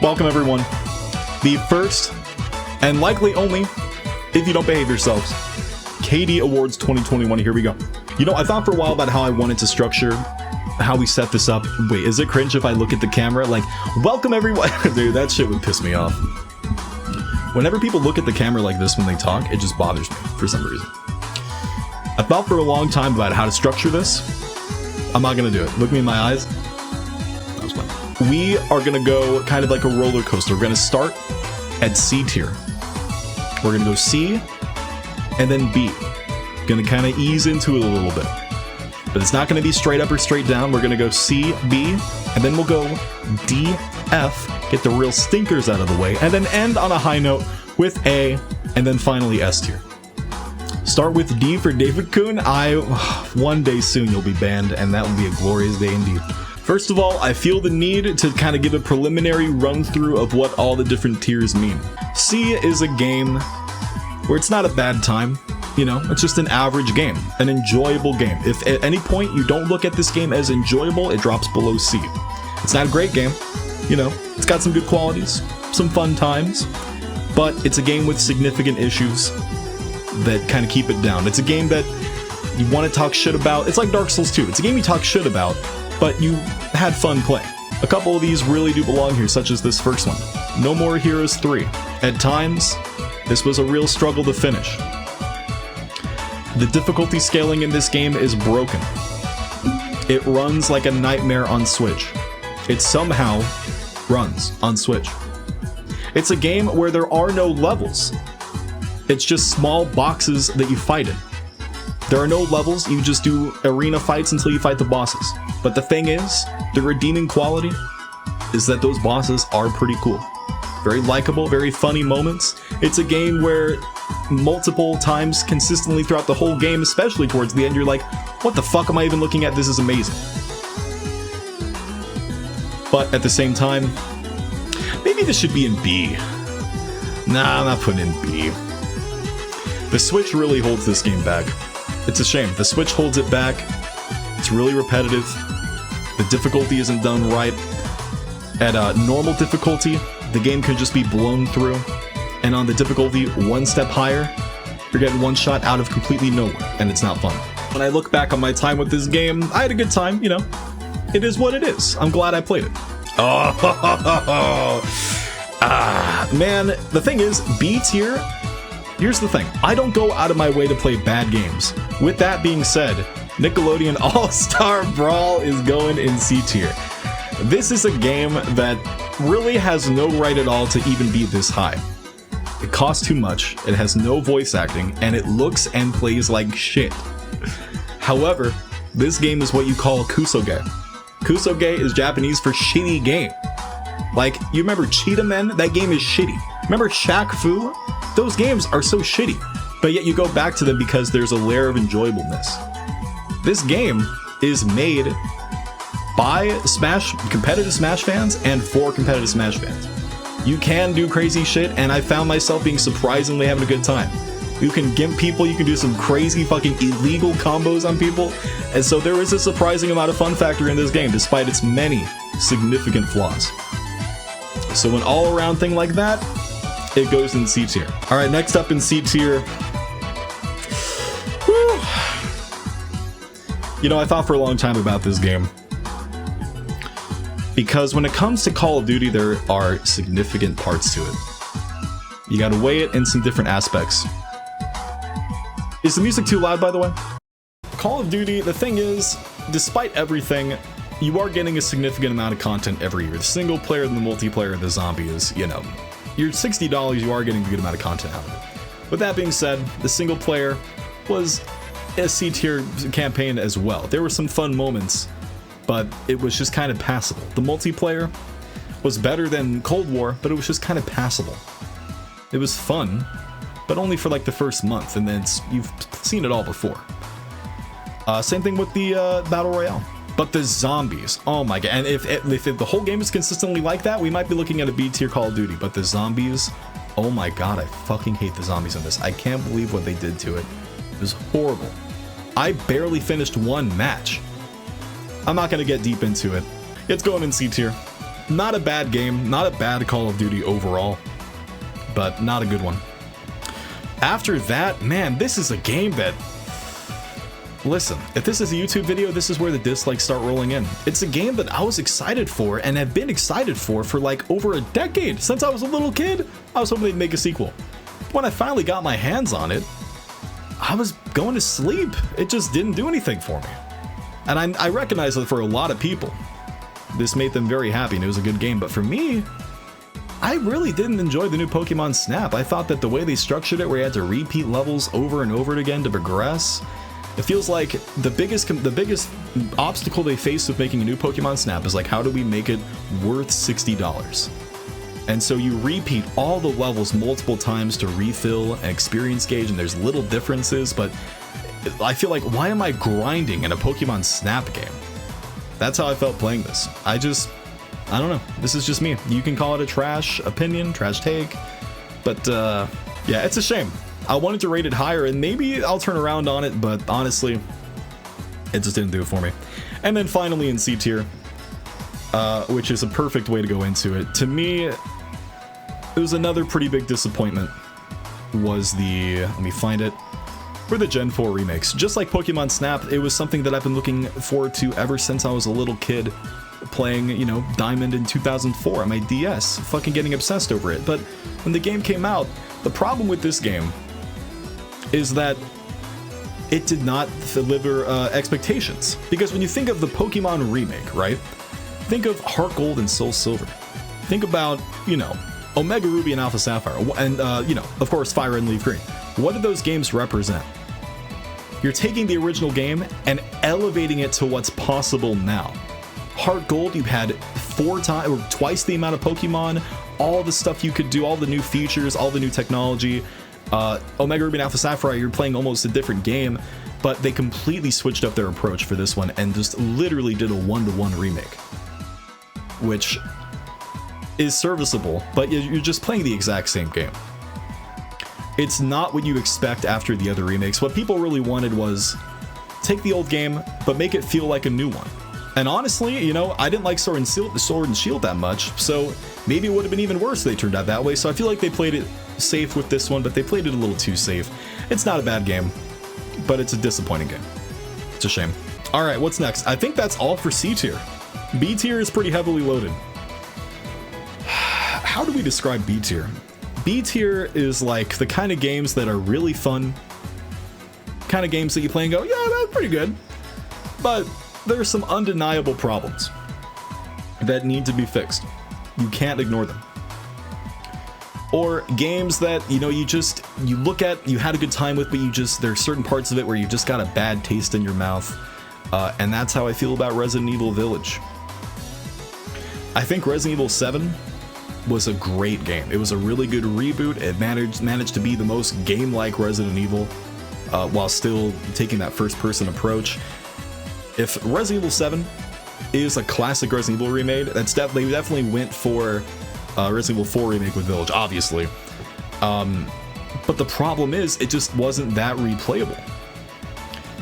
Welcome everyone. The first, and likely only, if you don't behave yourselves, KD Awards 2021. Here we go. You know, I thought for a while about how I wanted to structure how we set this up. Wait, is it cringe if I look at the camera like, welcome everyone? Dude, that shit would piss me off. Whenever people look at the camera like this when they talk, it just bothers me for some reason. I thought for a long time about how to structure this. I'm not gonna do it. Look me in my eyes. That was fun. We are gonna go kind of like a roller coaster. We're gonna start at C tier. We're gonna go C and then B. Gonna kind of ease into it a little bit. But it's not gonna be straight up or straight down. We're gonna go C, B, and then we'll go D, F, get the real stinkers out of the way, and then end on a high note with A, and then finally S tier. Start with D for David Kuhn. One day soon you'll be banned, and that will be a glorious day indeed. First of all, I feel the need to kind of give a preliminary run through of what all the different tiers mean. C is a game where it's not a bad time. You know, it's just an average game, an enjoyable game. If at any point you don't look at this game as enjoyable, it drops below C. It's not a great game, you know, it's got some good qualities, some fun times, but it's a game with significant issues that kind of keep it down. It's a game that you want to talk shit about. It's like Dark Souls 2. It's a game you talk shit about, but you had fun playing. A couple of these really do belong here, such as this first one. No More Heroes 3. At times, this was a real struggle to finish. The difficulty scaling in this game is broken. It runs like a nightmare on Switch. It somehow runs on Switch. It's a game where there are no levels. It's just small boxes that you fight in. There are no levels, you just do arena fights until you fight the bosses. But the thing is, the redeeming quality is that those bosses are pretty cool. Very likable, very funny moments. It's a game where multiple times consistently throughout the whole game, especially towards the end, you're like, what the fuck am I even looking at? This is amazing. But at the same time, maybe this should be in B. Nah, I'm not putting in B. The Switch really holds this game back. It's a shame. The Switch holds it back. It's really repetitive. The difficulty isn't done right. At normal difficulty, the game can just be blown through. And on the difficulty one step higher, you're getting one shot out of completely nowhere, and it's not fun. When I look back on my time with this game, I had a good time, you know. It is what it is. I'm glad I played it. Man, the thing is, B tier, here's the thing. I don't go out of my way to play bad games. With that being said, Nickelodeon All-Star Brawl is going in C tier. This is a game that really has no right at all to even be this high. It costs too much, it has no voice acting, and it looks and plays like shit. However, this game is what you call kusoge. Kusoge is Japanese for shitty game. Like, you remember Cheetah Men? That game is shitty. Remember Shaq Fu? Those games are so shitty, but yet you go back to them because there's a layer of enjoyableness. This game is made by competitive Smash fans and for competitive Smash fans. You can do crazy shit, and I found myself being surprisingly having a good time. You can gimp people, you can do some crazy fucking illegal combos on people, and so there is a surprising amount of fun factor in this game, despite its many significant flaws. So an all-around thing like that, it goes in C tier. Alright, next up in C tier. Whew. You know, I thought for a long time about this game. Because when it comes to Call of Duty, there are significant parts to it. You gotta weigh it in some different aspects. Is the music too loud, by the way? Call of Duty, the thing is, despite everything, you are getting a significant amount of content every year. The single player and the multiplayer, the zombie is, you know, you're $60, you are getting a good amount of content out of it. With that being said, the single player was a C tier campaign as well. There were some fun moments, but it was just kind of passable. The multiplayer was better than Cold War, but it was just kind of passable. It was fun, but only for like the first month, and then you've seen it all before. Same thing with the Battle Royale. But the zombies, oh my god, and if the whole game is consistently like that, we might be looking at a B tier Call of Duty, but the zombies, oh my god, I fucking hate the zombies in this. I can't believe what they did to it. It was horrible. I barely finished one match. I'm not gonna get deep into it. It's going in C tier. not a bad game, not a bad Call of Duty overall, but not a good one. After that, man, this is a game that, listen, if this is a YouTube video, this is where the dislikes start rolling in. It's a game that I was excited for and have been excited for like over a decade. Since I was a little kid, I was hoping they'd make a sequel. When I finally got my hands on it, I was going to sleep. It just didn't do anything for me. And I recognize that for a lot of people, this made them very happy and it was a good game. But for me, I really didn't enjoy the new Pokemon Snap. I thought that the way they structured it, where you had to repeat levels over and over again to progress, it feels like the biggest obstacle they face with making a new Pokemon Snap is like, how do we make it worth $60? And so you repeat all the levels multiple times to refill an experience gauge, and there's little differences, but I feel like, why am I grinding in a Pokemon Snap game? That's how I felt playing this. I don't know. This is just me. You can call it a trash opinion, trash take, but yeah, it's a shame. I wanted to rate it higher, and maybe I'll turn around on it, but honestly, it just didn't do it for me. And then finally in C tier, which is a perfect way to go into it. To me, it was another pretty big disappointment, was let me find it, for the Gen 4 remakes. Just like Pokemon Snap, it was something that I've been looking forward to ever since I was a little kid, playing, you know, Diamond in 2004 on my DS, fucking getting obsessed over it. But when the game came out, the problem with this game is that it did not deliver expectations. Because when you think of the Pokemon remake, right? Think of Heart Gold and Soul Silver. Think about, you know, Omega Ruby and Alpha Sapphire, and, you know, of course, Fire and Leaf Green. What do those games represent? You're taking the original game and elevating it to what's possible now. Heart Gold, you had twice the amount of Pokemon, all the stuff you could do, all the new features, all the new technology. Omega Ruby and Alpha Sapphire, you're playing almost a different game, but they completely switched up their approach for this one and just literally did a one-to-one remake, which is serviceable, but you're just playing the exact same game. It's not what you expect after the other remakes. What people really wanted was take the old game, but make it feel like a new one. And honestly, you know, I didn't like Sword and Shield that much, so maybe it would have been even worse if they turned out that way. So I feel like they played it safe with this one, but they played it a little too safe. It's not a bad game, but it's a disappointing game. It's a shame. All right, what's next? I think that's all for C tier. B tier is pretty heavily loaded. How do we describe B tier? B tier is like the kind of games that are really fun, kind of games that you play and go, yeah, that's pretty good, but there's some undeniable problems that need to be fixed. You can't ignore them. Or games that, you know, you look at, you had a good time with, but there's certain parts of it where you just got a bad taste in your mouth. And that's how I feel about Resident Evil Village. I think Resident Evil 7 was a great game. It was a really good reboot. It managed to be the most game-like Resident Evil, while still taking that first-person approach. If Resident Evil 7 is a classic Resident Evil remade, they definitely went for Resident Evil 4 remake with Village, obviously. But the problem is, it just wasn't that replayable.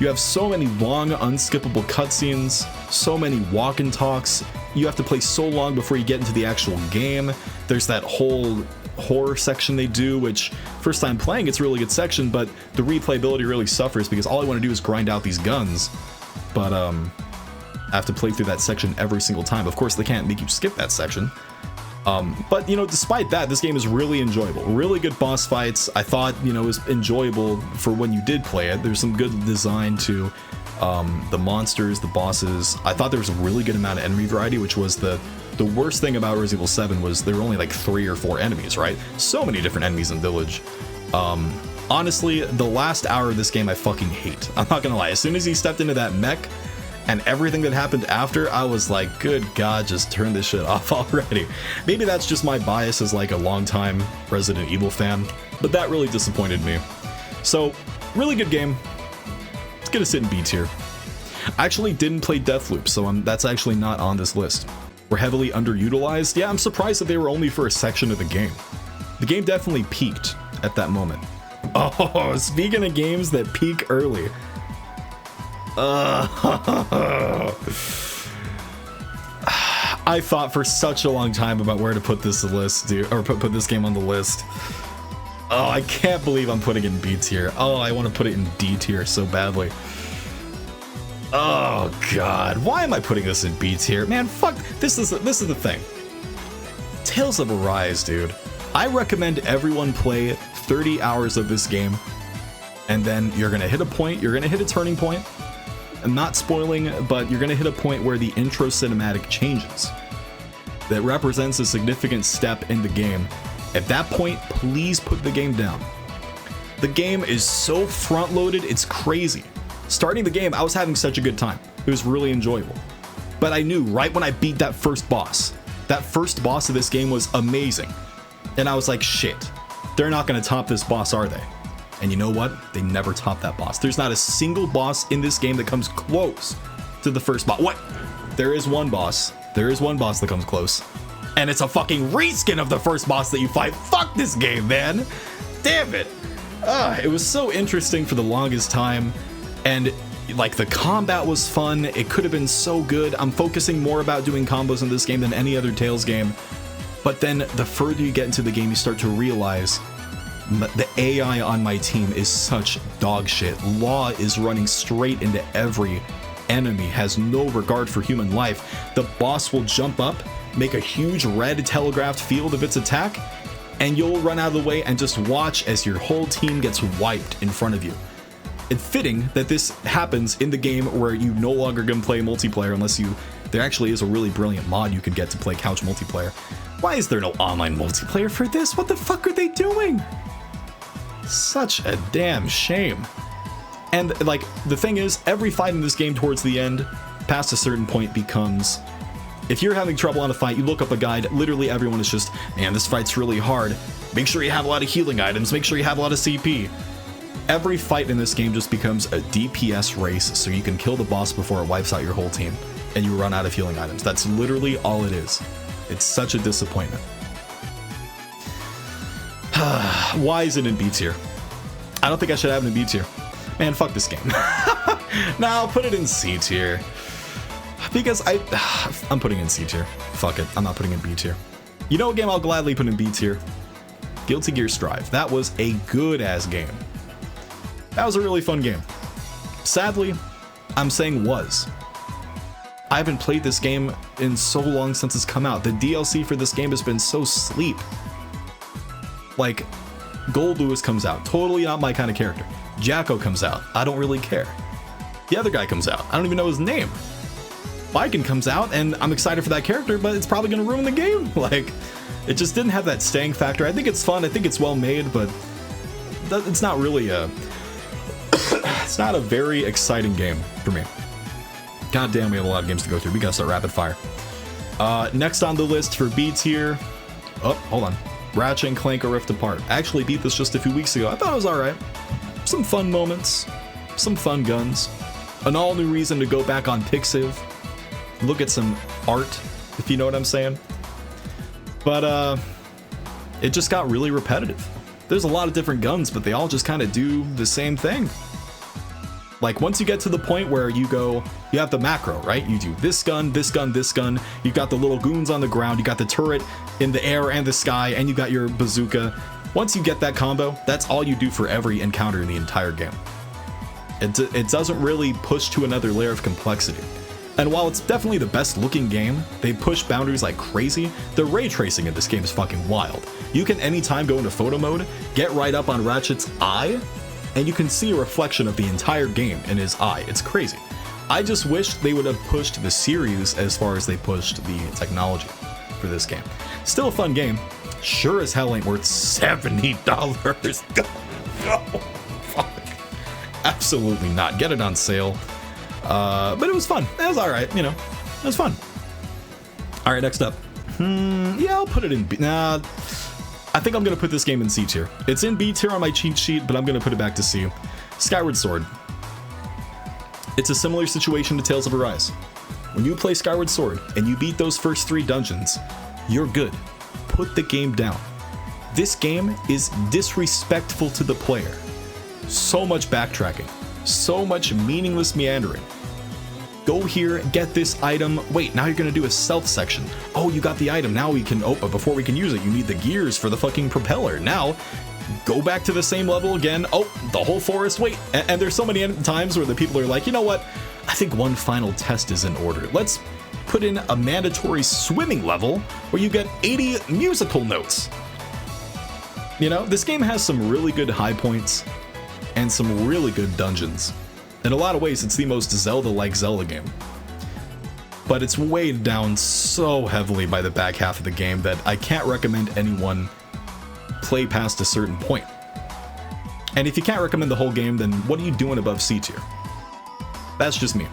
You have so many long, unskippable cutscenes, so many walk and talks. You have to play so long before you get into the actual game. There's that whole horror section they do, which first time playing, it's a really good section, but the replayability really suffers because all I want to do is grind out these guns. But I have to play through that section every single time. Of course, they can't make you skip that section. But, you know, despite that, this game is really enjoyable. Really good boss fights. I thought, you know, it was enjoyable for when you did play it. There's some good design to the monsters, the bosses. I thought there was a really good amount of enemy variety, which was the worst thing about Resident Evil 7 was there were only like 3 or 4 enemies, right? So many different enemies in Village. Honestly, the last hour of this game I fucking hate. I'm not gonna lie. As soon as he stepped into that mech, and everything that happened after, I was like, good God, just turn this shit off already. Maybe that's just my bias as like a longtime Resident Evil fan, but that really disappointed me. So, really good game. It's gonna sit in B tier. I actually didn't play Deathloop, so that's actually not on this list. We're heavily underutilized. Yeah, I'm surprised that they were only for a section of the game. The game definitely peaked at that moment. Oh, speaking of games that peak early. I I thought for such a long time about where to put this list, dude, or put this game on the list. Oh, I can't believe I'm putting it in B tier. Oh, I want to put it in D tier so badly. Oh God, why am I putting this in B tier? Man, fuck. This is the thing. Tales of Arise, dude. I recommend everyone play 30 hours of this game, and then you're gonna hit a point. You're gonna hit a turning point. I'm not spoiling, but you're gonna hit a point where the intro cinematic changes. That represents a significant step in the game. At that point, please put the game down. The game is so front-loaded, it's crazy. Starting the game, I was having such a good time. It was really enjoyable. But I knew right when I beat that first boss of this game was amazing. And I was like, shit, they're not gonna top this boss, are they? And you know what? They never top that boss. There's not a single boss in this game that comes close to the first boss. What? There is one boss. There is one boss that comes close. And it's a fucking reskin of the first boss that you fight. Fuck this game, man. Damn it. It was so interesting for the longest time. And like the combat was fun. It could have been so good. I'm focusing more about doing combos in this game than any other Tales game. But then the further you get into the game, you start to realize the AI on my team is such dog shit. Law is running straight into every enemy, has no regard for human life. The boss will jump up, make a huge red telegraphed field of its attack, and you'll run out of the way and just watch as your whole team gets wiped in front of you. It's fitting that this happens in the game where you no longer can play multiplayer unless there actually is a really brilliant mod you can get to play couch multiplayer. Why is there no online multiplayer for this? What the fuck are they doing? Such a damn shame. And like, the thing is, every fight in this game towards the end, past a certain point, becomes, if you're having trouble on a fight, you look up a guide, literally everyone is just, man, this fight's really hard. Make sure you have a lot of healing items, make sure you have a lot of CP. Every fight in this game just becomes a DPS race, so you can kill the boss before it wipes out your whole team, and you run out of healing items. That's literally all it is. It's such a disappointment. Why is it in B tier? I don't think I should have it in B tier. Man, fuck this game. Now I'll put it in C tier. Because I'm putting it in C tier. Fuck it, I'm not putting it in B tier. You know what game I'll gladly put in B tier? Guilty Gear Strive. That was a good-ass game. That was a really fun game. Sadly, I'm saying was. I haven't played this game in so long since it's come out. The DLC for this game has been so sleep. Like, Gold Lewis comes out. Totally not my kind of character. Jacko comes out. I don't really care. The other guy comes out. I don't even know his name. Viken comes out, and I'm excited for that character, but it's probably going to ruin the game. Like, it just didn't have that staying factor. I think it's fun. I think it's well made, but it's not really a... it's not a very exciting game for me. God damn, we have a lot of games to go through. We gotta start rapid fire. Next on the list for B tier... Oh, hold on. Ratchet and Clank: A Rift Apart. I actually beat this just a few weeks ago. I thought it was alright. Some fun moments. Some fun guns. An all-new reason to go back on Pixiv. Look at some art, if you know what I'm saying. But, it just got really repetitive. There's a lot of different guns, but they all just kind of do the same thing. Like, once you get to the point where you have the macro, right? You do this gun, this gun, this gun. You've got the little goons on the ground. You got the turret in the air and the sky, and you got your bazooka. Once you get that combo, that's all you do for every encounter in the entire game. It doesn't really push to another layer of complexity. And while it's definitely the best looking game, they push boundaries like crazy. The ray tracing in this game is fucking wild. You can anytime go into photo mode, get right up on Ratchet's eye, and you can see a reflection of the entire game in his eye. It's crazy. I just wish they would have pushed the series as far as they pushed the technology for this game. Still a fun game. Sure as hell ain't worth $70. No, fuck. Absolutely not. Get it on sale. But it was fun. It was alright, you know. It was fun. Alright, next up. Yeah, I'll put it in B. Nah, I think I'm going to put this game in C tier. It's in B tier on my cheat sheet, but I'm going to put it back to C. Skyward Sword. It's a similar situation to Tales of Arise. When you play Skyward Sword and you beat those first 3 dungeons, you're good. Put the game down. This game is disrespectful to the player. So much backtracking. So much meaningless meandering. go here, get this item. Wait, now you're gonna do a stealth section. Oh, you got the item. Now we can, oh, but before we can use it, you need the gears for the fucking propeller. Now, go back to the same level again. Oh, the whole forest. Wait, and there's so many times where the people are like, you know what? I think one final test is in order. Let's put in a mandatory swimming level where you get 80 musical notes. You know, this game has some really good high points and some really good dungeons. In a lot of ways, it's the most Zelda-like Zelda game. But it's weighed down so heavily by the back half of the game that I can't recommend anyone play past a certain point. And if you can't recommend the whole game, then what are you doing above C tier? That's just me.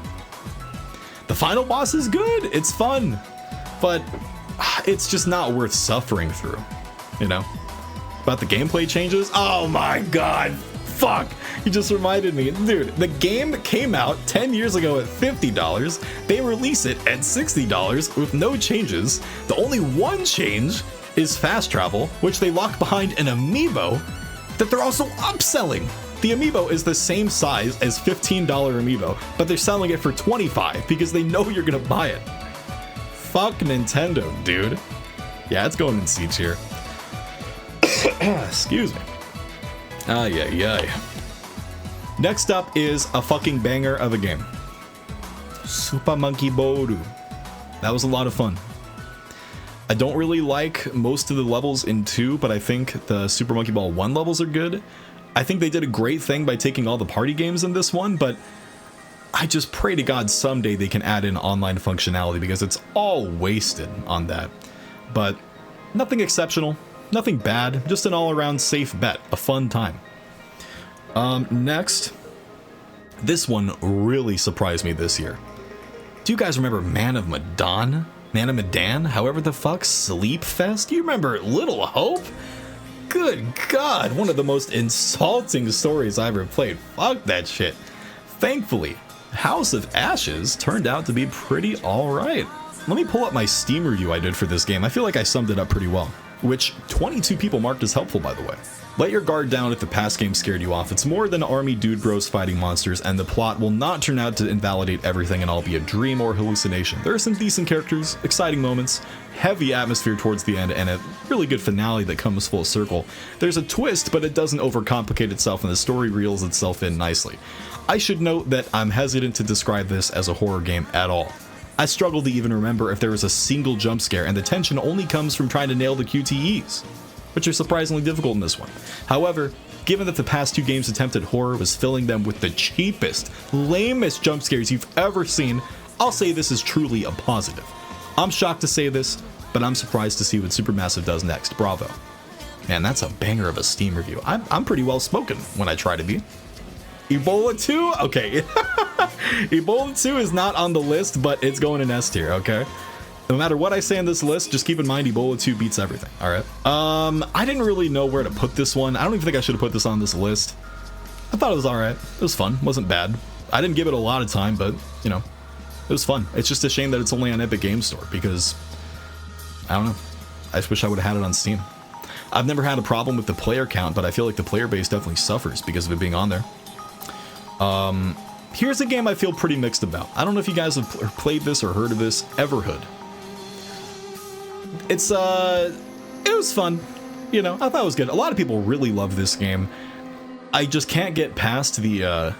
The final boss is good, it's fun, but it's just not worth suffering through, you know? About the gameplay changes? Oh my god, fuck, you just reminded me. Dude, the game came out 10 years ago at $50, they release it at $60 with no changes. The only one change is fast travel, which they lock behind an amiibo that they're also upselling. The amiibo is the same size as $15 amiibo, but they're selling it for $25 because they know you're gonna buy it. Fuck Nintendo, dude. Yeah, it's going in C tier. Excuse me. Ay. Next up is a fucking banger of a game. Super Monkey Ball. That was a lot of fun. I don't really like most of the levels in 2, but I think the Super Monkey Ball 1 levels are good. I think they did a great thing by taking all the party games in this one, but I just pray to God someday they can add in online functionality because it's all wasted on that. But nothing exceptional, nothing bad, just an all-around safe bet, a fun time. Next, this one really surprised me this year. Do you guys remember Man of Medan? Man of Medan? However the fuck? Sleep Fest? Do you remember Little Hope? Good God, one of the most insulting stories I ever played. Fuck that shit. Thankfully, House of Ashes turned out to be pretty alright. Let me pull up my Steam review I did for this game. I feel like I summed it up pretty well. Which 22 people marked as helpful, by the way. Let your guard down if the past game scared you off. It's more than army dude bros fighting monsters, and the plot will not turn out to invalidate everything and all be a dream or hallucination. There are some decent characters, exciting moments, heavy atmosphere towards the end, and a really good finale that comes full circle. There's a twist, but it doesn't overcomplicate itself, and the story reels itself in nicely. I should note that I'm hesitant to describe this as a horror game at all. I struggle to even remember if there was a single jump scare, and the tension only comes from trying to nail the QTEs, which are surprisingly difficult in this one. However, given that the past 2 games attempted horror was filling them with the cheapest, lamest jump scares you've ever seen, I'll say this is truly a positive. I'm shocked to say this, but I'm surprised to see what Supermassive does next. Bravo. Man, that's a banger of a Steam review. I'm pretty well spoken when I try to be. Ebola 2? Okay. Ebola 2 is not on the list, but it's going in S tier, okay? No matter what I say on this list, just keep in mind Ebola 2 beats everything, alright? I didn't really know where to put this one. I don't even think I should have put this on this list. I thought it was alright. It was fun. It wasn't bad. I didn't give it a lot of time, but, you know, it was fun. It's just a shame that it's only on Epic Games Store because, I don't know. I just wish I would have had it on Steam. I've never had a problem with the player count, but I feel like the player base definitely suffers because of it being on there. Here's a game I feel pretty mixed about. I don't know if you guys have played this or heard of this. Everhood. It was fun. You know, I thought it was good. A lot of people really love this game. I just can't get past the,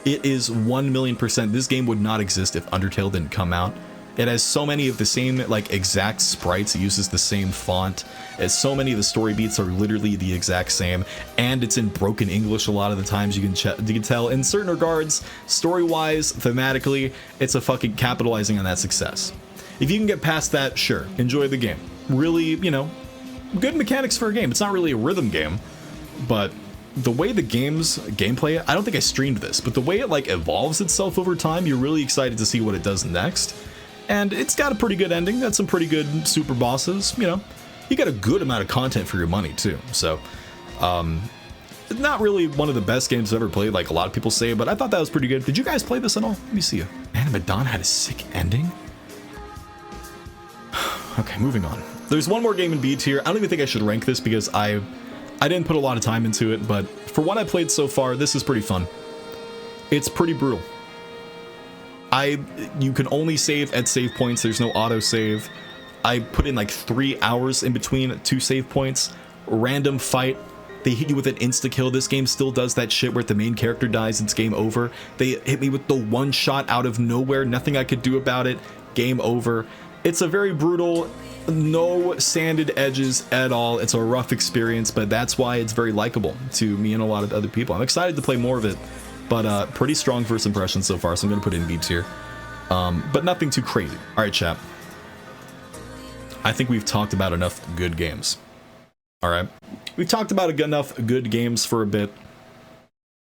it is 1,000,000%. This game would not exist if Undertale didn't come out. It has so many of the same, like, exact sprites. It uses the same font. So many of the story beats are literally the exact same, and it's in broken English a lot of the times. You can tell. In certain regards, story-wise, thematically, it's a fucking capitalizing on that success. If you can get past that, sure, enjoy the game. Really, you know, good mechanics for a game. It's not really a rhythm game, but the way the gameplay, I don't think I streamed this, but the way it, like, evolves itself over time, you're really excited to see what it does next. And it's got a pretty good ending. Got some pretty good super bosses. You know, you got a good amount of content for your money too. So, not really one of the best games I've ever played, like a lot of people say, but I thought that was pretty good. Did you guys play this at all? Let me see. Man, Madonna had a sick ending. Okay, moving on. There's one more game in B tier. I don't even think I should rank this because I didn't put a lot of time into it, but for what I played so far, this is pretty fun. It's pretty brutal. You can only save at save points. There's no auto save. I put in like 3 hours in between 2 save points. Random fight. They hit you with an insta-kill. This game still does that shit where if the main character dies, it's game over. They hit me with the one shot out of nowhere. Nothing I could do about it. Game over. It's a very brutal, no sanded edges at all. It's a rough experience, but that's why it's very likable to me and a lot of other people. I'm excited to play more of it, but pretty strong first impressions so far, so I'm going to put it in B tier. But nothing too crazy. All right, chat. I think we've talked about enough good games. All right. We've talked about enough good games for a bit.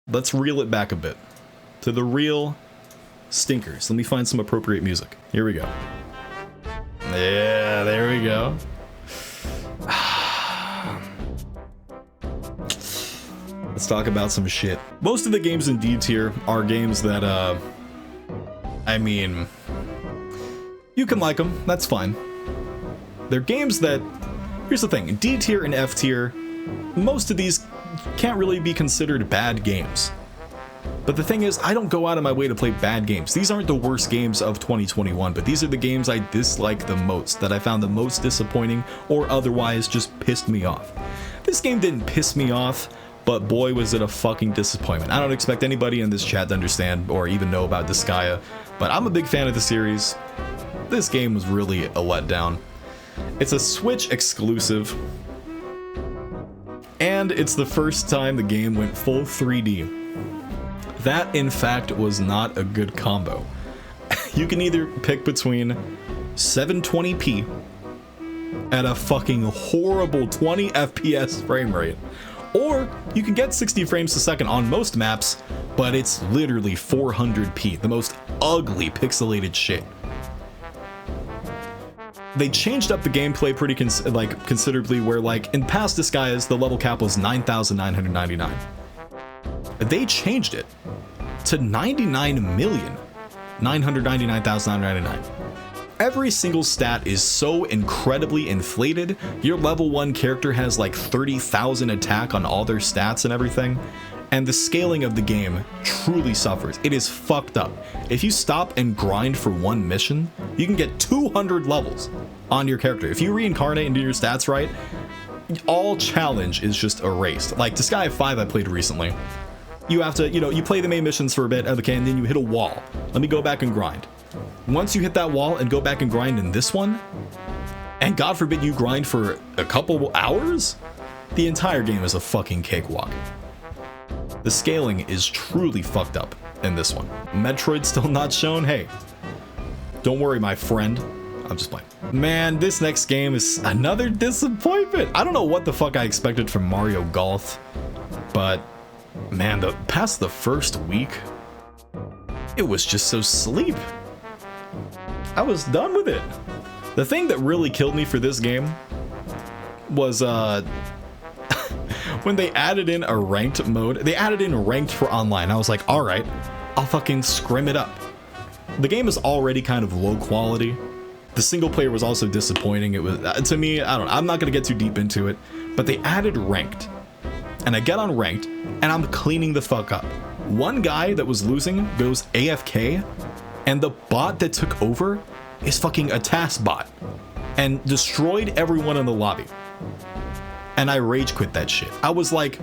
Let's reel it back a bit to the real stinkers. Let me find some appropriate music. Here we go. Yeah, there we go. Let's talk about some shit. Most of the games in D tier are games that, I mean, you can like them. That's fine. They're games that, here's the thing, D tier and F tier, most of these can't really be considered bad games. But the thing is, I don't go out of my way to play bad games. These aren't the worst games of 2021, but these are the games I dislike the most, that I found the most disappointing or otherwise just pissed me off. This game didn't piss me off, but boy was it a fucking disappointment. I don't expect anybody in this chat to understand or even know about Disgaea, but I'm a big fan of the series. This game was really a letdown. It's a Switch exclusive, and it's the first time the game went full 3D. That, in fact, was not a good combo. You can either pick between 720p at a fucking horrible 20 FPS frame rate, or you can get 60 frames a second on most maps, but it's literally 400p, the most ugly pixelated shit. They changed up the gameplay pretty considerably, where like in past Disgaeas the level cap was 9,999. They changed it to 99,999,999. Every single stat is so incredibly inflated. Your level 1 character has like 30,000 attack on all their stats and everything. And the scaling of the game truly suffers. It is fucked up. If you stop and grind for one mission, you can get 200 levels on your character. If you reincarnate and do your stats right, all challenge is just erased. Like Disgaea 5 I played recently. You have to, you play the main missions for a bit, okay, and then you hit a wall. Let me go back and grind. Once you hit that wall and go back and grind in this one, and God forbid you grind for a couple hours, the entire game is a fucking cakewalk. The scaling is truly fucked up in this one. Metroid still not shown? Hey, don't worry, my friend. I'm just playing. Man, this next game is another disappointment. I don't know what the fuck I expected from Mario Golf, but man, past the first week, it was just so sleep. I was done with it. The thing that really killed me for this game was when they added in a ranked mode. They added in ranked for online. I was like, all right, I'll fucking scrim it up. The game is already kind of low quality. The single player was also disappointing. It was, to me, I don't know, I'm not gonna get too deep into it, but they added ranked. And I get on ranked, and I'm cleaning the fuck up. One guy that was losing goes AFK, and the bot that took over is fucking a task bot, and destroyed everyone in the lobby. And I rage quit that shit. I was like,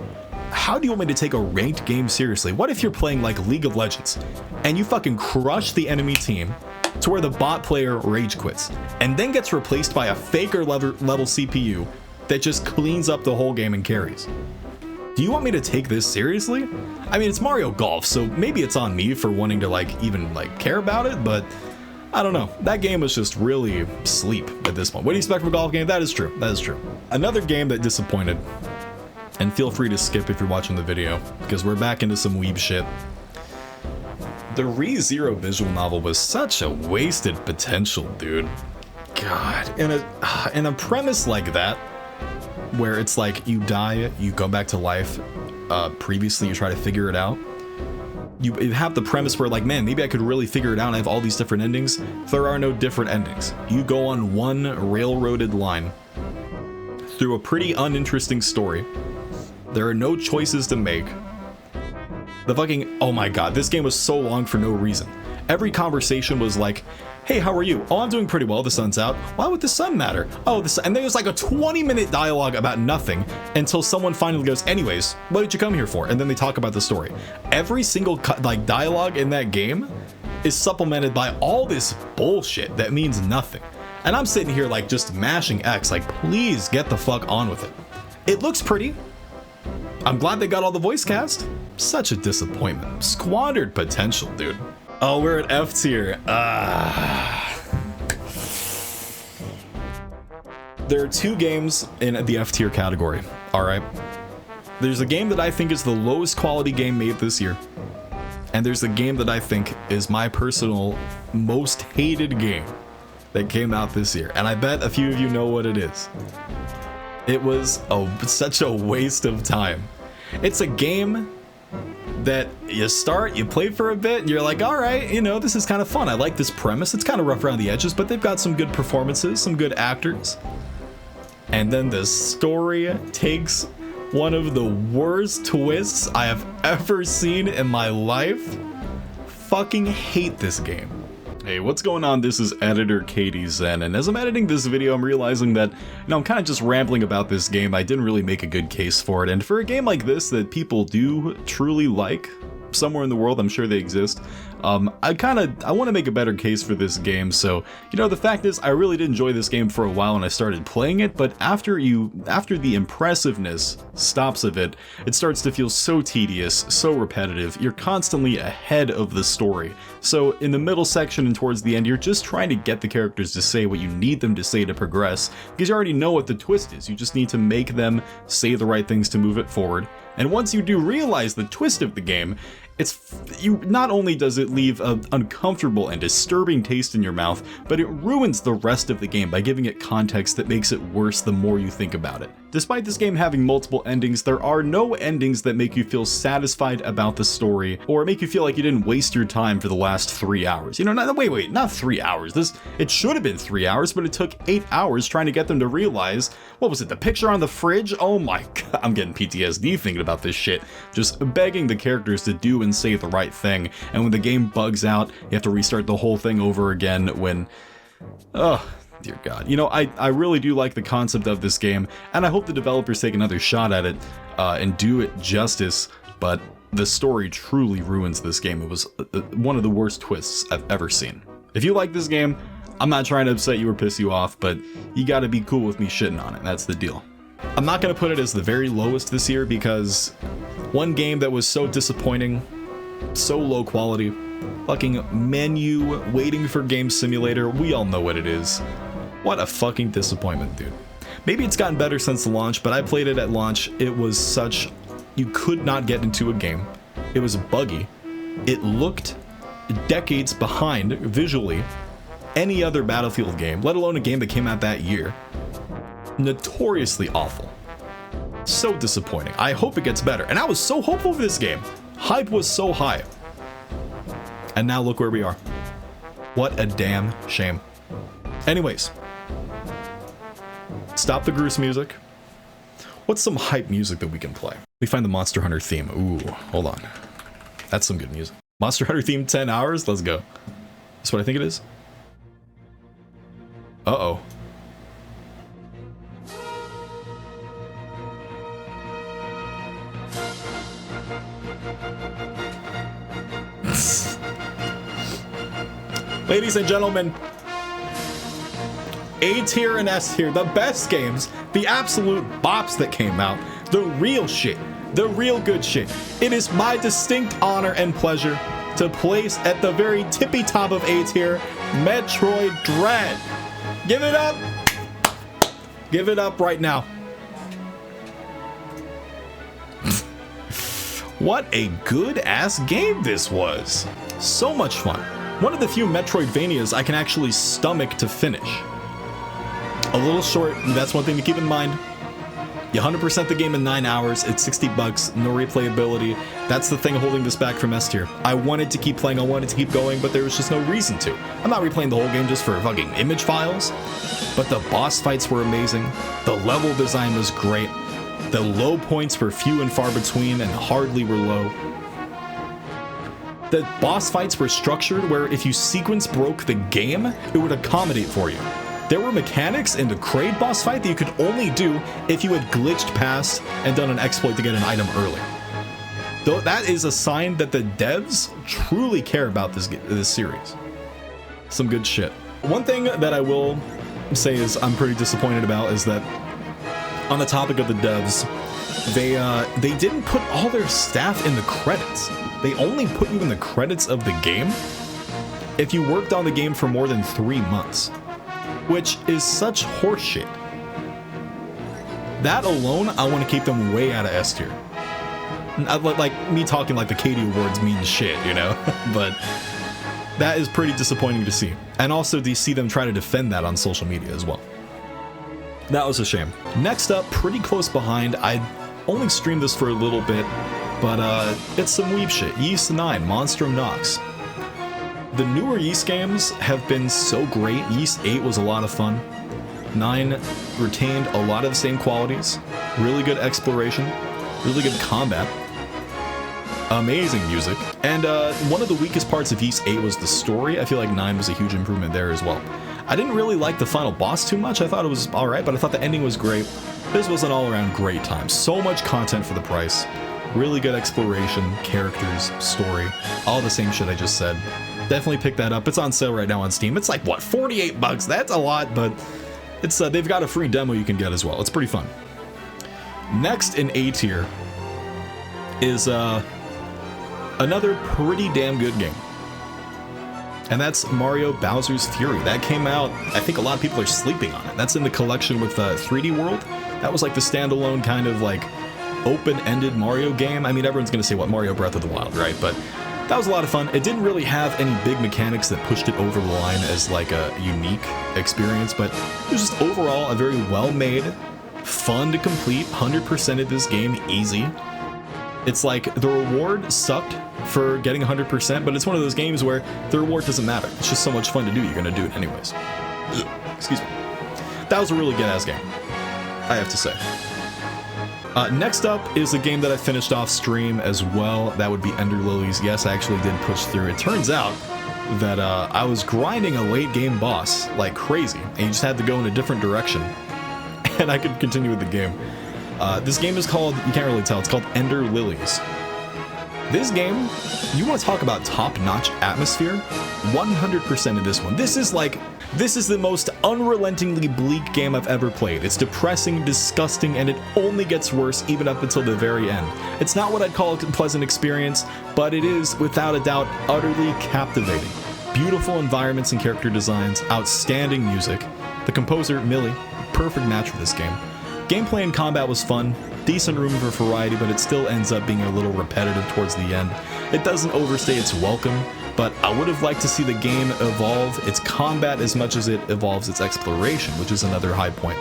how do you want me to take a ranked game seriously? What if you're playing like League of Legends, and you fucking crush the enemy team to where the bot player rage quits, and then gets replaced by a faker level CPU that just cleans up the whole game and carries? Do you want me to take this seriously? I mean, it's Mario Golf, so maybe it's on me for wanting to even care about it, but I don't know. That game was just really sleep at this point. What do you expect from a golf game? That is true. That is true. Another game that disappointed, and feel free to skip if you're watching the video, because we're back into some weeb shit. The ReZero visual novel was such a wasted potential, dude. God. In a premise like that, where it's like you die, you go back to life, previously you try to figure it out. You have the premise where like, man, maybe I could really figure it out and I have all these different endings. There are no different endings. You go on one railroaded line through a pretty uninteresting story. There are no choices to make. The fucking, oh my god, this game was so long for no reason. Every conversation was like, hey, how are you? Oh, I'm doing pretty well. The sun's out. Why would the sun matter? Oh, and there was like a 20-minute dialogue about nothing until someone finally goes, anyways, what did you come here for? And then they talk about the story. Every single like dialogue in that game is supplemented by all this bullshit that means nothing. And I'm sitting here like just mashing X, like, please get the fuck on with it. It looks pretty. I'm glad they got all the voice cast. Such a disappointment. Squandered potential, dude. Oh, we're at F tier. There are two games in the F tier category, all right? There's a game that I think is the lowest quality game made this year. And there's a game that I think is my personal most hated game that came out this year. And I bet a few of you know what it is. It was such a waste of time. It's a game that you start, you play for a bit, and you're like, all right, you know, this is kind of fun. I like this premise. It's kind of rough around the edges, but they've got some good performances, some good actors. And then the story takes one of the worst twists I have ever seen in my life. Fucking hate this game. Hey, what's going on? This is editor KDZen, and as I'm editing this video, I'm realizing that, I'm kind of just rambling about this game. I didn't really make a good case for it, and for a game like this that people do truly like, somewhere in the world, I'm sure they exist, I want to make a better case for this game. So, the fact is, I really did enjoy this game for a while when I started playing it, but after the impressiveness stops of it, it starts to feel so tedious, so repetitive. You're constantly ahead of the story. So in the middle section and towards the end, you're just trying to get the characters to say what you need them to say to progress, because you already know what the twist is. You just need to make them say the right things to move it forward. And once you do realize the twist of the game, not only does it leave an uncomfortable and disturbing taste in your mouth, but it ruins the rest of the game by giving it context that makes it worse the more you think about it. Despite this game having multiple endings, there are no endings that make you feel satisfied about the story, or make you feel like you didn't waste your time for the last 3 hours. Not 3 hours. It should have been 3 hours, but it took 8 hours trying to get them to realize, what was it, the picture on the fridge? Oh my god, I'm getting PTSD thinking about this shit. Just begging the characters to do and say the right thing, and when the game bugs out, you have to restart the whole thing over again when... Dear God. I really do like the concept of this game, and I hope the developers take another shot at it and do it justice, but the story truly ruins this game. It was one of the worst twists I've ever seen. If you like this game, I'm not trying to upset you or piss you off, but you gotta be cool with me shitting on it. That's the deal. I'm not gonna put it as the very lowest this year, because one game that was so disappointing, so low quality, fucking menu, waiting for game simulator, we all know what it is. What a fucking disappointment, dude. Maybe it's gotten better since the launch, but I played it at launch. It was you could not get into a game. It was buggy. It looked decades behind, visually, any other Battlefield game, let alone a game that came out that year. Notoriously awful. So disappointing. I hope it gets better. And I was so hopeful for this game. Hype was so high. And now look where we are. What a damn shame. Anyways. Stop the Gruce music. What's some hype music that we can play? We find the Monster Hunter theme. Ooh, hold on. That's some good music. Monster Hunter theme 10 hours? Let's go. That's what I think it is. Uh-oh. Ladies and gentlemen, A tier and S tier, the best games, the absolute bops that came out, the real shit, the real good shit. It is my distinct honor and pleasure to place at the very tippy top of A tier, Metroid Dread. Give it up. Give it up right now. What a good ass game this was. So much fun. One of the few Metroidvanias I can actually stomach to finish. A little short, that's one thing to keep in mind. You 100% the game in 9 hours, it's $60, no replayability. That's the thing holding this back from S tier. I wanted to keep playing, I wanted to keep going, but there was just no reason to. I'm not replaying the whole game just for fucking image files, but the boss fights were amazing, the level design was great, the low points were few and far between and hardly were low. The boss fights were structured where if you sequence broke the game, it would accommodate for you. There were mechanics in the Kraid boss fight that you could only do if you had glitched past and done an exploit to get an item early. Though that is a sign that the devs truly care about this series. Some good shit. One thing that I will say is I'm pretty disappointed about is that on the topic of the devs, they didn't put all their staff in the credits. They only put you in the credits of the game if you worked on the game for more than 3 months, which is such horseshit. That alone, I want to keep them way out of S tier. Like me talking like the KD awards mean shit, you know? But that is pretty disappointing to see. And also to see them try to defend that on social media as well. That was a shame. Next up, pretty close behind, I only streamed this for a little bit, but it's some weeb shit. Ys 9, Monstrum Nox. The newer Ys games have been so great. Ys 8 was a lot of fun. 9 retained a lot of the same qualities. Really good exploration. Really good combat. Amazing music. And one of the weakest parts of Ys 8 was the story. I feel like 9 was a huge improvement there as well. I didn't really like the final boss too much. I thought it was alright, but I thought the ending was great. This was an all-around great time. So much content for the price. Really good exploration, characters, story, all the same shit I just said. Definitely pick that up. It's on sale right now on Steam. It's like, what, 48 bucks? That's a lot, but it's they've got a free demo you can get as well. It's pretty fun. Next in A tier is another pretty damn good game. And that's Mario Bowser's Fury. That came out, I think a lot of people are sleeping on it. That's in the collection with 3D World. That was like the standalone kind of like open-ended Mario game. I mean, everyone's gonna say, what, Mario Breath of the Wild, right? But that was a lot of fun. It didn't really have any big mechanics that pushed it over the line as like a unique experience, but it was just overall a very well-made, fun to complete, 100%ed this game easy. It's like the reward sucked for getting 100%, but it's one of those games where the reward doesn't matter. It's just so much fun to do, you're gonna do it anyways. Excuse me. That was a really good-ass game, I have to say. Next up is a game that I finished off stream as well. That would be Ender Lilies. Yes, I actually did push through. It turns out that I was grinding a late game boss like crazy, and you just had to go in a different direction, and I could continue with the game. This game is called, you can't really tell, it's called Ender Lilies. This game, you want to talk about top-notch atmosphere? 100% of this one. This is the most unrelentingly bleak game I've ever played. It's depressing, disgusting, and it only gets worse even up until the very end. It's not what I'd call a pleasant experience, but it is, without a doubt, utterly captivating. Beautiful environments and character designs, outstanding music. The composer, Millie, perfect match for this game. Gameplay and combat was fun, decent room for variety, but it still ends up being a little repetitive towards the end. It doesn't overstay its welcome, but I would have liked to see the game evolve its combat as much as it evolves its exploration, which is another high point.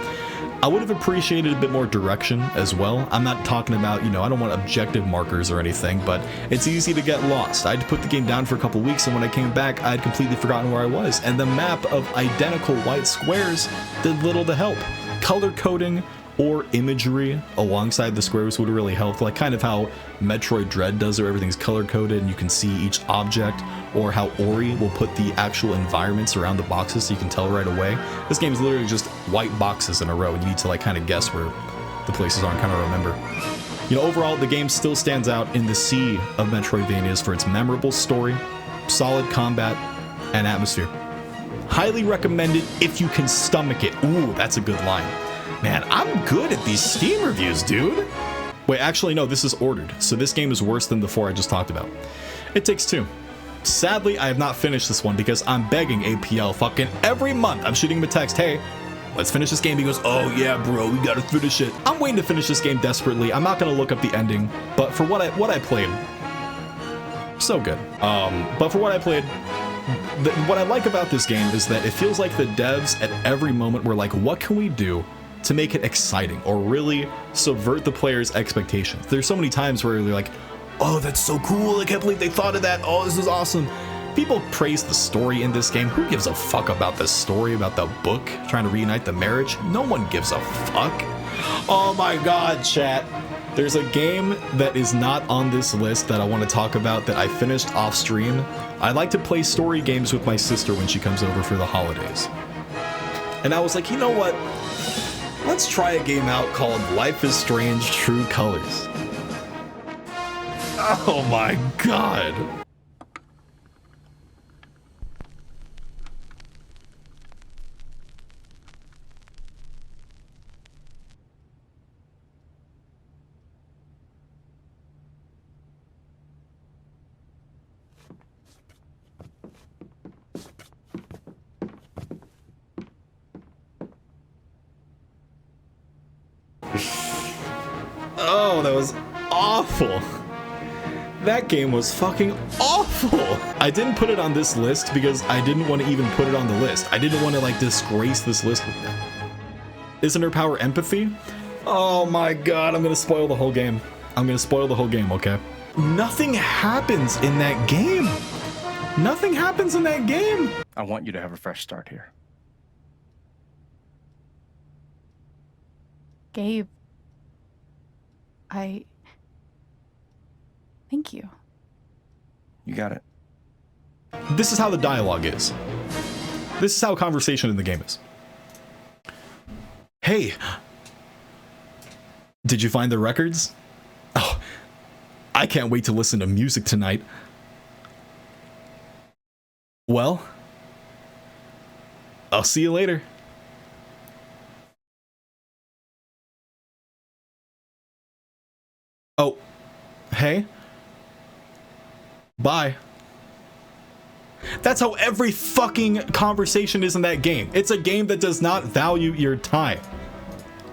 I would have appreciated a bit more direction as well. I'm not talking about, you know, I don't want objective markers or anything, but it's easy to get lost. I had to put the game down for a couple weeks, and when I came back, I had completely forgotten where I was, and the map of identical white squares did little to help. Color coding or imagery alongside the squares would really help, like kind of how Metroid Dread does, where everything's color-coded and you can see each object, or how Ori will put the actual environments around the boxes so you can tell right away. This game is literally just white boxes in a row, and you need to like kind of guess where the places are and kind of remember. You know, overall, the game still stands out in the sea of Metroidvanias for its memorable story, solid combat, and atmosphere. Highly recommended if you can stomach it. Ooh, that's a good line. Man, I'm good at these Steam reviews, dude. Wait, actually, no, this is ordered, so this game is worse than the 4 I just talked about. It Takes Two. Sadly, I have not finished this one because I'm begging APL fucking every month. I'm shooting him a text, hey, let's finish this game. He goes, oh yeah, bro, we gotta finish it. I'm waiting to finish this game desperately. I'm not gonna look up the ending, but for what I played, so good. But for what I played, what I like about this game is that it feels like the devs at every moment were like, what can we do to make it exciting or really subvert the player's expectations? There's so many times where they're like, oh, that's so cool, I can't believe they thought of that, oh, this is awesome. People praise the story in this game. Who gives a fuck about the story, about the book trying to reunite the marriage? No one gives a fuck. Oh my god, chat. There's a game that is not on this list that I want to talk about that I finished off stream. I like to play story games with my sister when she comes over for the holidays. And I was like, you know what? Let's try a game out called Life is Strange True Colors. Oh my god. Oh, that was awful. That game was fucking awful. I didn't put it on this list because I didn't want to even put it on the list. I didn't want to like disgrace this list with that. Isn't her power empathy? Oh my god, I'm gonna spoil the whole game. I'm gonna spoil the whole game, okay? Nothing happens in that game. Nothing happens in that game. I want you to have a fresh start here. Gabe, thank you. You got it. This is how the dialogue is. This is how conversation in the game is. Hey, did you find the records? Oh, I can't wait to listen to music tonight. Well, I'll see you later. Oh, hey. Bye. That's how every fucking conversation is in that game. It's a game that does not value your time.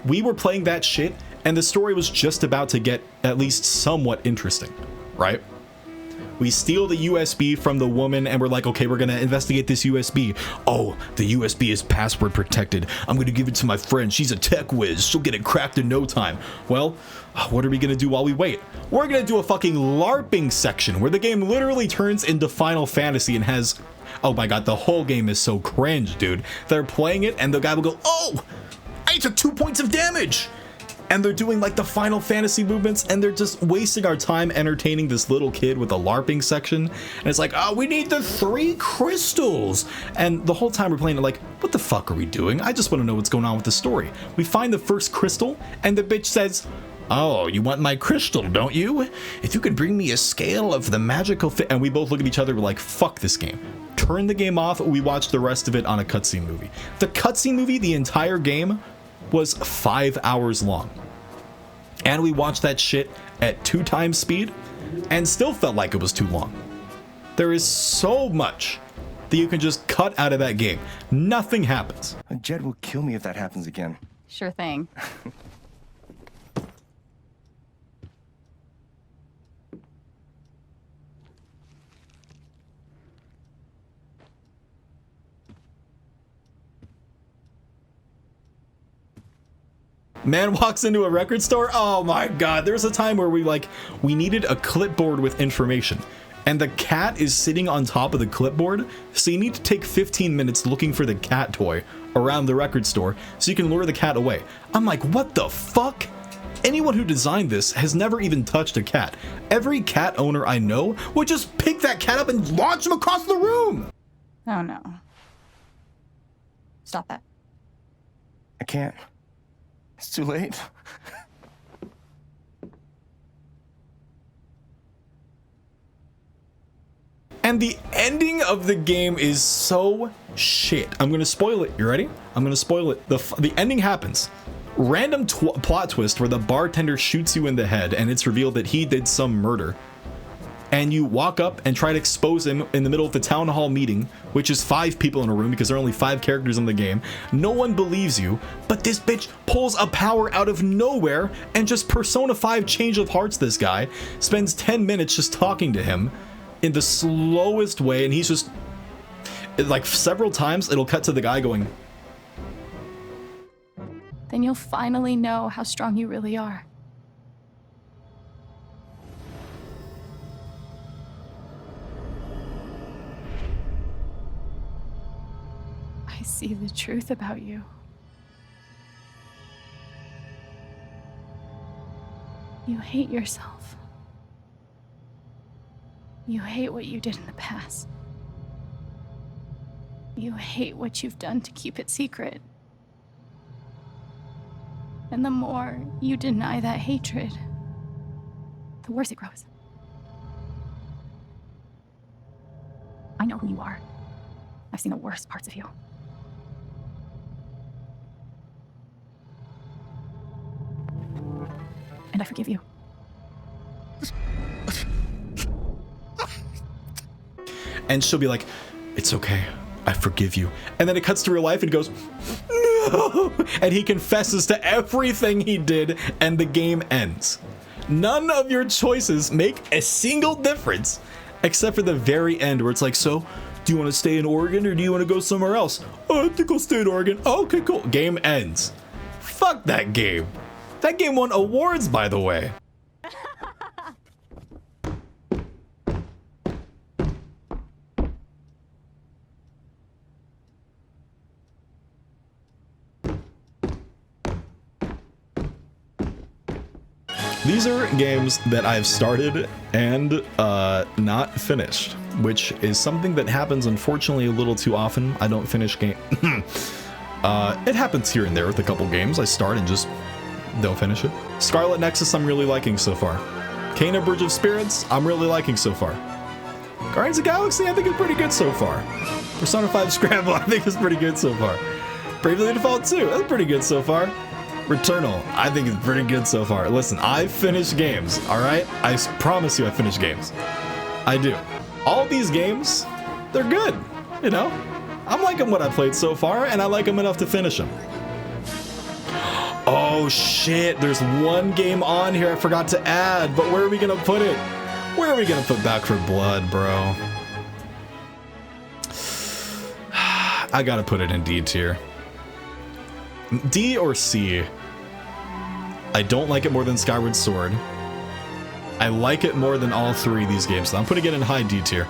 We were playing that shit, and the story was just about to get at least somewhat interesting, right? We steal the USB from the woman, and we're like, okay, we're gonna investigate this USB. Oh, the USB is password protected. I'm gonna give it to my friend. She's a tech whiz. She'll get it cracked in no time. Well, what are we gonna do while we wait? We're gonna do a fucking LARPing section where the game literally turns into Final Fantasy and has, oh my god, the whole game is so cringe, dude. They're playing it, and the guy will go, oh, I took 2 points of damage. And they're doing like the Final Fantasy movements, and they're just wasting our time entertaining this little kid with a LARPing section. And it's like, oh, we need the 3 crystals. And the whole time we're playing it like, what the fuck are we doing? I just want to know what's going on with the story. We find the first crystal, and the bitch says, oh, you want my crystal, don't you? If you could bring me a scale of the magical fit. And we both look at each other, we're like, fuck this game. Turn the game off. We watch the rest of it on a cutscene movie. The cutscene movie, the entire game, was 5 hours long, and we watched that shit at 2 times speed and still felt like it was too long. There is so much that you can just cut out of that game. Nothing happens. Jed will kill me if that happens again. Sure thing. Man walks into a record store. Oh my god, there's a time where we needed a clipboard with information, and the cat is sitting on top of the clipboard, so you need to take 15 minutes looking for the cat toy around the record store so you can lure the cat away. I'm like, what the fuck? Anyone who designed this has never even touched a cat. Every cat owner I know would just pick that cat up and launch him across the room. Oh no. Stop that. I can't. It's too late. And the ending of the game is so shit. I'm gonna spoil it. You ready? I'm gonna spoil it. The ending happens. Random plot twist where the bartender shoots you in the head, and it's revealed that he did some murder. And you walk up and try to expose him in the middle of the town hall meeting, which is 5 people in a room because there are only 5 characters in the game. No one believes you, but this bitch pulls a power out of nowhere and just Persona 5 change of hearts this guy, spends 10 minutes just talking to him in the slowest way, and he's just, like, several times it'll cut to the guy going, Then you'll finally know how strong you really are. I see the truth about you. You hate yourself. You hate what you did in the past. You hate what you've done to keep it secret. And the more you deny that hatred, the worse it grows. I know who you are. I've seen the worst parts of you. And I forgive you. And she'll be like, it's okay, I forgive you. And then it cuts to real life and goes, no! And he confesses to everything he did, and the game ends. None of your choices make a single difference, except for the very end where it's like, so, do you want to stay in Oregon or do you want to go somewhere else? Oh, I think I'll stay in Oregon. Oh, okay, cool. Game ends. Fuck that game. That game won awards, by the way. These are games that I've started and not finished, which is something that happens unfortunately a little too often. I don't finish game. It happens here and there with a couple games. I start and just don't finish it. Scarlet Nexus I'm really liking so far. Kena Bridge of Spirits I'm really liking so far. Guardians of the Galaxy I think is pretty good so far. Persona 5 Scramble I think is pretty good so far. Bravely Default 2 that's pretty good so far. Returnal, I think it's pretty good so far. Listen, I've finished games, all right? I promise you I finished games. I do. All these games, they're good, you know? I'm liking what I played so far, and I like them enough to finish them. Oh shit, there's one game on here I forgot to add, but where are we gonna put it? Where are we gonna put Back 4 Blood, bro? I gotta put it in D tier. D or C. I don't like it more than Skyward Sword. I like it more than all three of these games, so I'm putting it in high D tier.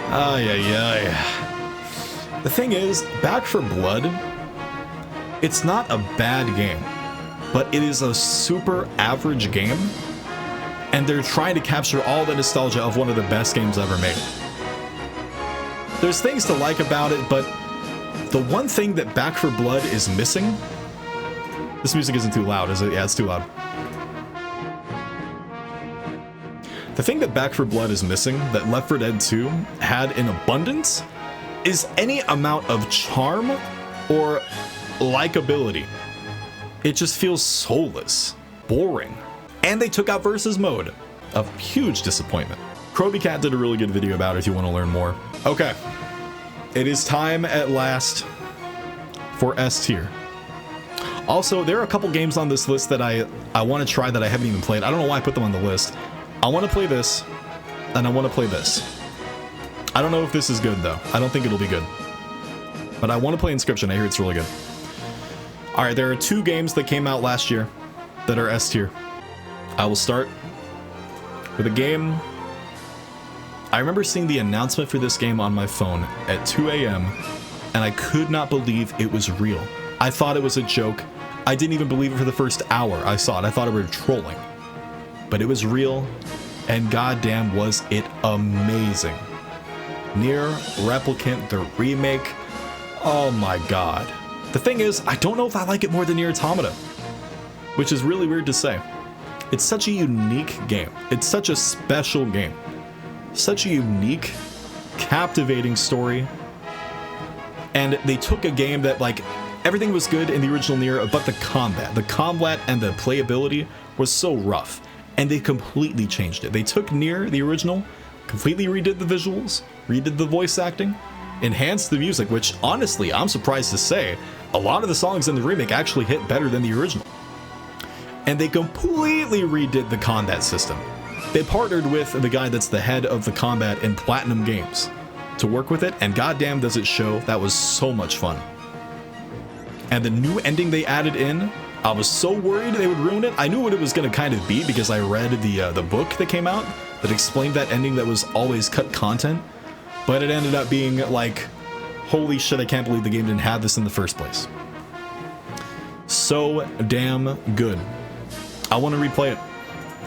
Ay, ay, ay. The thing is, Back 4 Blood, it's not a bad game, but it is a super average game, and they're trying to capture all the nostalgia of one of the best games ever made. There's things to like about it, but the one thing that Back 4 Blood is missing... This music isn't too loud, is it? Yeah, it's too loud. The thing that Back 4 Blood is missing, that Left 4 Dead 2 had in abundance, is any amount of charm or likability. It just feels soulless, boring. And they took out versus mode. A huge disappointment. Kroby Cat did a really good video about it if you want to learn more. Okay. It is time at last for S tier. Also, there are a couple games on this list that I want to try that I haven't even played. I don't know why I put them on the list. I want to play this, and I want to play this. I don't know if this is good, though. I don't think it'll be good. But I want to play Inscription. I hear it's really good. Alright, there are two games that came out last year that are S tier. I will start with a game... I remember seeing the announcement for this game on my phone at 2 a.m. and I could not believe it was real. I thought it was a joke. I didn't even believe it for the first hour I saw it. I thought it were trolling. But it was real, and goddamn was it amazing. Nier Replicant, the remake. Oh my god. The thing is, I don't know if I like it more than Nier Automata, which is really weird to say. It's such a unique game. It's such a special game. Such a unique, captivating story. And they took a game that, like, everything was good in the original Nier, but the combat and the playability was so rough. And they completely changed it. They took Nier, the original, completely redid the visuals, redid the voice acting, enhanced the music, which honestly, I'm surprised to say, a lot of the songs in the remake actually hit better than the original. And they completely redid the combat system. They partnered with the guy that's the head of the combat in Platinum Games to work with it, and goddamn does it show. That was so much fun. And the new ending they added in, I was so worried they would ruin it. I knew what it was going to kind of be because I read the book that came out that explained that ending that was always cut content, but it ended up being like, holy shit, I can't believe the game didn't have this in the first place. so damn good. I want to replay it.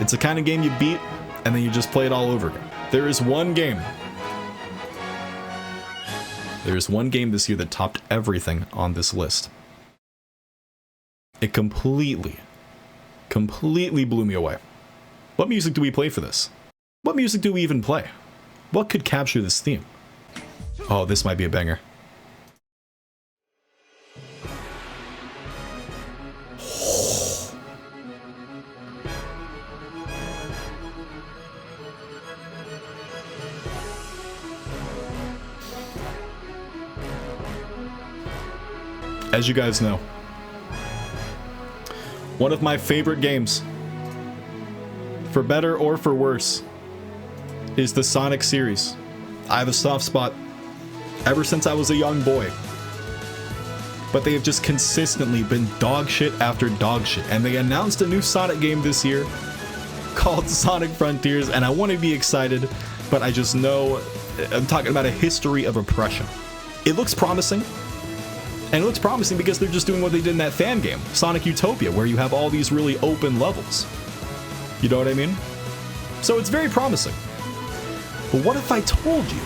It's the kind of game you beat and then you just play it all over again. There is one game this year that topped everything on this list. It completely blew me away. What music do we play for this? What music do we even play? What could capture this theme? Oh, this might be a banger. As you guys know, one of my favorite games, for better or for worse, is the Sonic series. I have a soft spot ever since I was a young boy. But they have just consistently been dog shit after dog shit. And they announced a new Sonic game this year called Sonic Frontiers, and I want to be excited, but I just know I'm talking about a history of oppression. It looks promising. And it looks promising because they're just doing what they did in that fan game, Sonic Utopia, where you have all these really open levels. You know what I mean? So it's very promising. But what if I told you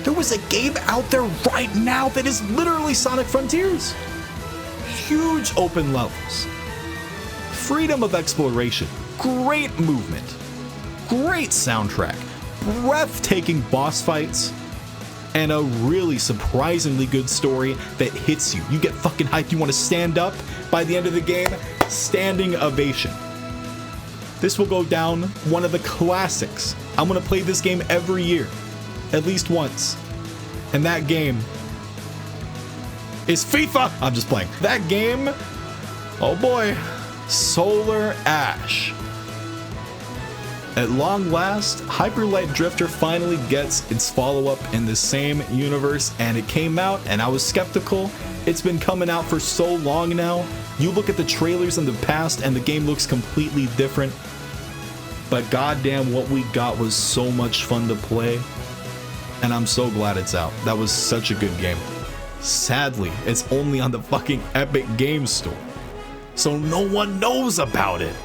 there was a game out there right now that is literally Sonic Frontiers? Huge open levels, freedom of exploration, great movement, great soundtrack, breathtaking boss fights, and a really surprisingly good story that hits you. You get fucking hyped. You want to stand up by the end of the game. Standing ovation. This will go down one of the classics. I'm going to play this game every year, at least once. And that game is FIFA. I'm just playing. That game, oh boy, Solar Ash. At long last, Hyper Light Drifter finally gets its follow-up in the same universe, and it came out, and I was skeptical. It's been coming out for so long now. You look at the trailers in the past, and the game looks completely different. But goddamn, what we got was so much fun to play, and I'm so glad it's out. That was such a good game. Sadly, it's only on the fucking Epic Games Store, so no one knows about it.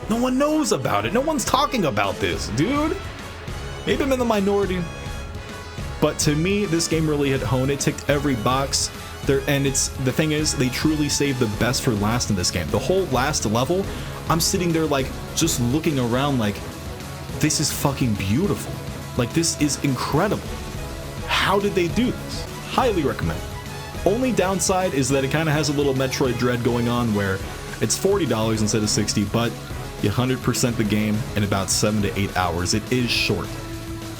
No one knows about it. No one's talking about this, dude. Maybe I'm in the minority. But to me, this game really hit home. It ticked every box. And the thing is, they truly saved the best for last in this game. The whole last level, I'm sitting there like, just looking around like, this is fucking beautiful. Like, this is incredible. How did they do this? Highly recommend. Only downside is that it kind of has a little Metroid Dread going on where it's $40 instead of $60, but you 100% the game in about 7 to 8 hours. It is short.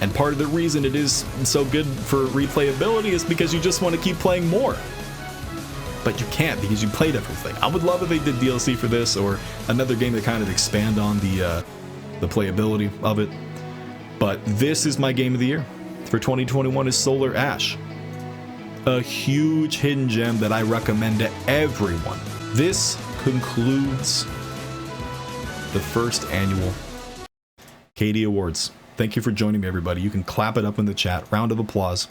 And part of the reason it is so good for replayability is because you just want to keep playing more. But you can't because you played everything. I would love if they did DLC for this or another game that kind of expand on the playability of it. But this is my game of the year for 2021 is Solar Ash. A huge hidden gem that I recommend to everyone. This concludes the first annual KD Awards. Thank you for joining me, everybody. You can clap it up in the chat. Round of applause.